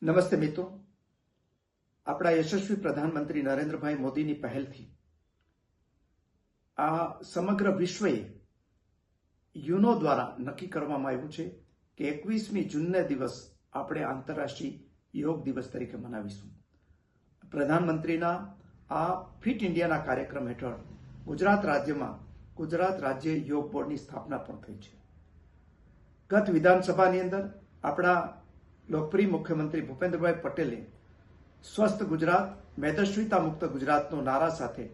નમસ્તે મિત્રો, આપણા યશસ્વી પ્રધાનમંત્રી નરેન્દ્રભાઈ મોદીની પહેલથી આ સમગ્ર વિશ્વએ યુનો દ્વારા નક્કી કરવામાં આવ્યું છે કે 21મી જૂનને દિવસ આપણે આંતરરાષ્ટ્રીય યોગ દિવસ તરીકે મનાવીશું. પ્રધાનમંત્રીના આ ફિટ ઇન્ડિયાના કાર્યક્રમ હેઠળ ગુજરાત રાજ્યમાં ગુજરાત રાજ્ય યોગ બોર્ડની સ્થાપના પણ થઈ છે. ગત વિધાનસભાની અંદર આપણા લોકપ્રિય મુખ્યમંત્રી ભૂપેન્દ્રભાઈ પટેલે સ્વસ્થ ગુજરાત, મેદસ્વીતા મુક્ત ગુજરાતનો નારા સાથે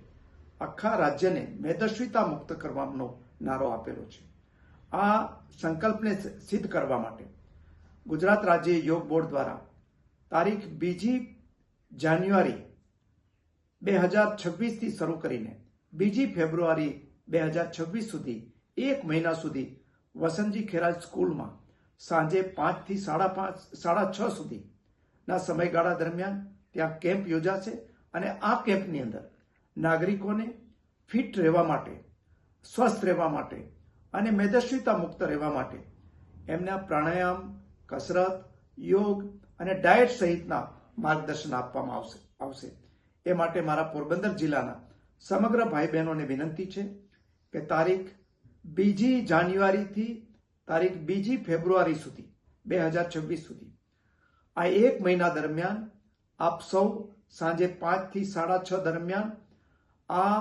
આખા રાજ્યને મેદસ્વીતા મુક્ત કરવાનો નારો આપેલો છે. આ સંકલ્પને સિદ્ધ કરવા માટે ગુજરાત રાજ્ય યોગ બોર્ડ દ્વારા તારીખ 2 જાન્યુઆરી 2026થી શરૂ કરીને 2 ફેબ્રુઆરી 2026 સુધી 1 મહિના સુધી વસંતજી ખેરાજ સ્કૂલમાં સાંજે 5 થી 5:30 સુધીના સમયગાળા દરમિયાન ત્યાં કેમ્પ યોજાશે અને આ કેમ્પની અંદર નાગરિકોને ફિટ રહેવા માટે, સ્વસ્થ રહેવા માટે અને મેદસ્વીતા મુક્ત રહેવા માટે એમના પ્રાણાયામ, કસરત, યોગ અને ડાયટ સહિતના માર્ગદર્શન આપવામાં આવશે. એ માટે મારા પોરબંદર જિલ્લાના સમગ્ર ભાઈ બહેનોને વિનંતી છે કે તારીખ 2 જાન્યુઆરીથી તારીખ 2 ફેબ્રુઆરી સુધી 2026 સુધી આ 1 મહિના દરમિયાન આપ સૌ સાંજે 5 થી 6:30 દરમિયાન આ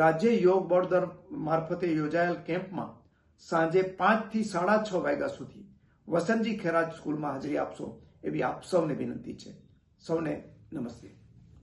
રાજ્ય યોગ બોર્ડ મારફતે યોજાયેલ કેમ્પમાં સાંજે 5 થી 6:30 વાગ્યા સુધી વસંતજી ખેરાજ સ્કૂલમાં હાજરી આપશો એવી આપ સૌને વિનંતી છે. સૌને નમસ્તે.